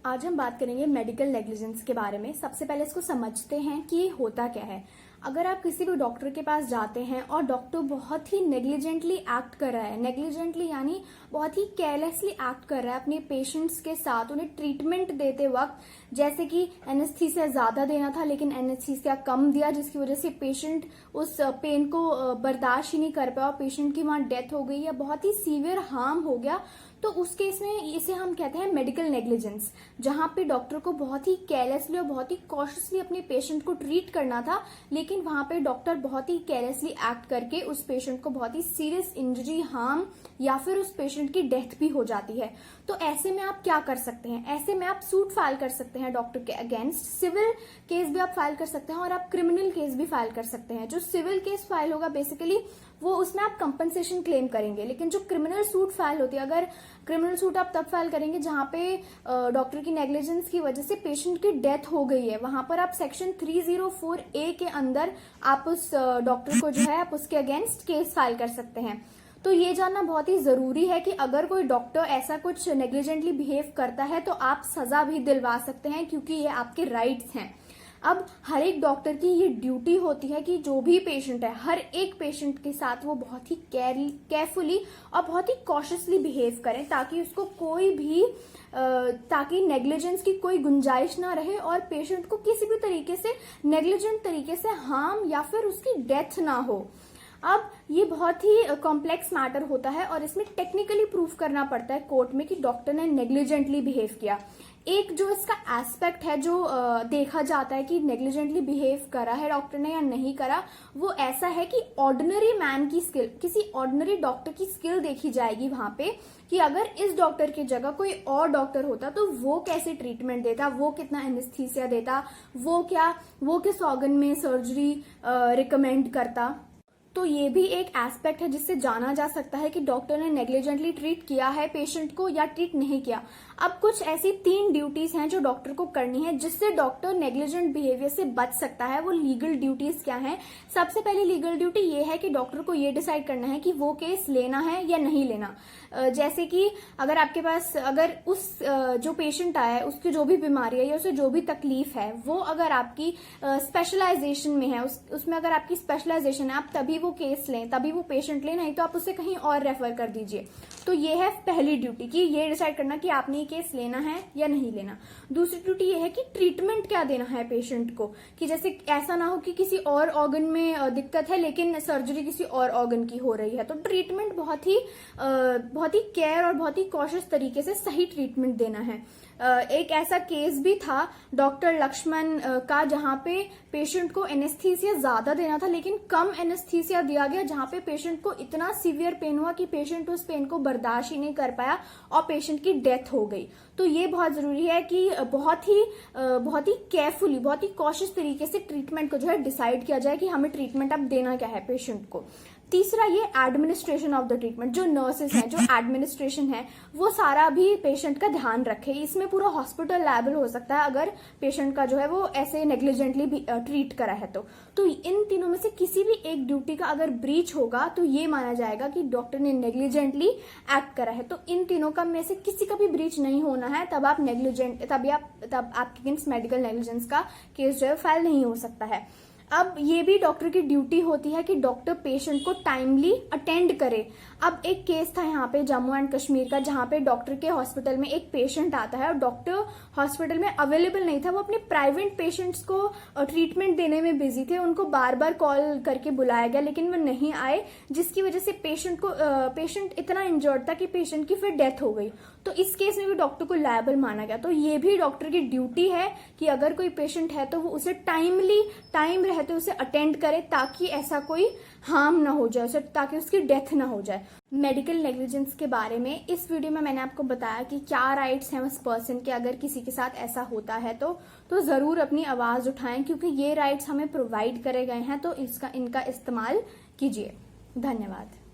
आज हम बात करेंगे मेडिकल नेग्लिजेंस के बारे में। सबसे पहले इसको समझते हैं कि ये होता क्या है। अगर आप किसी भी डॉक्टर के पास जाते हैं और डॉक्टर बहुत ही नेग्लिजेंटली एक्ट कर रहा है, नेग्लिजेंटली यानी बहुत ही केयरलेसली एक्ट कर रहा है अपने पेशेंट्स के साथ, उन्हें ट्रीटमेंट देते वक्त, जैसे कि एनेस्थीसिया ज्यादा देना था लेकिन एनेस्थीसिया कम दिया, जिसकी वजह से पेशेंट उस पेन को बर्दाश्त ही नहीं कर पाया, पेशेंट की वहां डेथ हो गई या बहुत ही सीवियर हार्म हो गया, तो उस केस में इसे हम कहते हैं मेडिकल नेग्लिजेंस। जहां पे डॉक्टर को बहुत ही केयरलेसली और बहुत ही कॉशियसली अपने पेशेंट को ट्रीट करना था, लेकिन वहां पे डॉक्टर बहुत ही केयरलेसली एक्ट करके उस पेशेंट को बहुत ही सीरियस इंजरी, हार्म या फिर उस पेशेंट की डेथ भी हो जाती है। तो ऐसे में आप क्या कर सकते हैं? ऐसे में आप सूट फाइल कर सकते हैं डॉक्टर के अगेंस्ट, सिविल केस भी आप फाइल कर सकते हैं और आप क्रिमिनल केस भी फाइल कर सकते हैं। जो सिविल केस फाइल होगा बेसिकली वो उसमें आप कंपनसेशन क्लेम करेंगे, लेकिन जो क्रिमिनल सूट फाइल होती है, अगर क्रिमिनल सूट आप तब फाइल करेंगे जहां पे डॉक्टर की नेग्लिजेंस की वजह से पेशेंट की डेथ हो गई है, वहां पर आप सेक्शन 304A के अंदर आप उस डॉक्टर को जो है आप उसके अगेंस्ट केस फाइल कर सकते हैं। तो ये जानना बहुत ही जरूरी है कि अगर कोई डॉक्टर ऐसा कुछ नेग्लिजेंटली बिहेव करता है तो आप सजा भी दिलवा सकते हैं, क्योंकि ये आपके राइट्स हैं। अब हर एक डॉक्टर की ये ड्यूटी होती है कि जो भी पेशेंट है, हर एक पेशेंट के साथ वो बहुत ही केयरफुली और बहुत ही कॉशियसली बिहेव करें, ताकि उसको कोई भी ताकि नेग्लिजेंस की कोई गुंजाइश ना रहे और पेशेंट को किसी भी तरीके से नेग्लिजेंट तरीके से हार्म या फिर उसकी डेथ ना हो। अब ये बहुत ही कॉम्प्लेक्स मैटर होता है और इसमें टेक्निकली प्रूफ करना पड़ता है कोर्ट में कि डॉक्टर ने नेग्लिजेंटली बिहेव किया। एक जो इसका एस्पेक्ट है जो देखा जाता है कि नेग्लिजेंटली बिहेव करा है डॉक्टर ने या नहीं करा, वो ऐसा है कि ऑर्डिनरी मैन की स्किल, किसी ऑर्डिनरी डॉक्टर की स्किल देखी जाएगी वहां पे कि अगर इस डॉक्टर की जगह कोई और डॉक्टर होता तो वो कैसे ट्रीटमेंट देता, वो कितना एनेस्थीसिया देता, वो किस ऑर्गन में सर्जरी रिकमेंड करता। तो ये भी एक एस्पेक्ट है जिससे जाना जा सकता है कि डॉक्टर ने नेग्लिजेंटली ट्रीट किया है पेशेंट को या ट्रीट नहीं किया। अब कुछ ऐसी 3 ड्यूटीज हैं जो डॉक्टर को करनी है जिससे डॉक्टर नेग्लिजेंट बिहेवियर से बच सकता है। वो लीगल ड्यूटीज क्या हैं? सबसे पहली लीगल ड्यूटी ये है कि डॉक्टर को ये डिसाइड करना है कि वो केस लेना है या नहीं लेना। जैसे कि अगर आपके पास उस जो पेशेंट आया है उसकी जो भी बीमारी है या उसे जो भी तकलीफ है, वो अगर आपकी स्पेशलाइजेशन में है, उसमें अगर आपकी स्पेशलाइजेशन है, आप तभी वो केस लें, तभी वो पेशेंट लें, नहीं तो आप उसे कहीं और रेफर कर दीजिए। तो ये है पहली ड्यूटी कि ये डिसाइड करना कि आपने ये केस लेना है या नहीं लेना। दूसरी ड्यूटी ये है कि ट्रीटमेंट क्या देना है पेशेंट को, कि जैसे ऐसा ना हो कि किसी और ऑर्गन में दिक्कत है लेकिन सर्जरी किसी और ऑर्गन की हो रही है। तो ट्रीटमेंट बहुत ही केयर और बहुत ही कॉशियस तरीके से सही ट्रीटमेंट देना है। एक ऐसा केस भी था डॉक्टर लक्ष्मण का, जहां पे पेशेंट को एनेस्थीसिया ज्यादा देना था लेकिन कम एनेस्थीसिया दिया गया, जहां पे पेशेंट को इतना सीवियर पेन हुआ कि पेशेंट उस पेन को बर्दाश्त ही नहीं कर पाया और पेशेंट की डेथ हो गई। तो ये बहुत जरूरी है कि बहुत ही केयरफुली, बहुत ही कॉशियस तरीके से ट्रीटमेंट को जो है डिसाइड किया जाए कि हमें ट्रीटमेंट अब देना क्या है पेशेंट को। तीसरा ये एडमिनिस्ट्रेशन ऑफ द ट्रीटमेंट, जो नर्सेस हैं, जो एडमिनिस्ट्रेशन है, वो सारा भी पेशेंट का ध्यान रखे। इसमें पूरा हॉस्पिटल लायबल हो सकता है अगर पेशेंट का जो है वो ऐसे नेग्लिजेंटली ट्रीट करा है। तो इन तीनों में से किसी भी एक ड्यूटी का अगर ब्रीच होगा तो ये माना जाएगा कि डॉक्टर ने नेग्लिजेंटली एक्ट करा है। तो इन तीनों का में से किसी का भी ब्रीच नहीं होना है, तब आपके अगेंस्ट मेडिकल नेग्लिजेंस का केस जो है फाइल नहीं हो सकता है। अब ये भी डॉक्टर की ड्यूटी होती है कि डॉक्टर पेशेंट को टाइमली अटेंड करे। अब एक केस था यहाँ पे जम्मू एंड कश्मीर का, जहाँ पे डॉक्टर के हॉस्पिटल में एक पेशेंट आता है और डॉक्टर हॉस्पिटल में अवेलेबल नहीं था, वो अपने प्राइवेट पेशेंट्स को ट्रीटमेंट देने में बिजी थे। उनको बार बार कॉल करके बुलाया गया लेकिन वो नहीं आए, जिसकी वजह से पेशेंट इतना इंजर्ड था कि पेशेंट की फिर डेथ हो गई। तो इस केस में भी डॉक्टर को लायबल माना गया। तो ये भी डॉक्टर की ड्यूटी है कि अगर कोई पेशेंट है तो वो उसे टाइम रहते उसे अटेंड करे, ताकि ऐसा कोई हार्म ना हो जाए उसे, ताकि उसकी डेथ ना हो जाए। मेडिकल नेग्लिजेंस के बारे में इस वीडियो में मैंने आपको बताया कि क्या राइट्स हैं उस पर्सन के अगर किसी के साथ ऐसा होता है तो जरूर अपनी आवाज उठाएं, क्योंकि ये राइट्स हमें प्रोवाइड करे गए हैं, तो इनका इस्तेमाल कीजिए। धन्यवाद।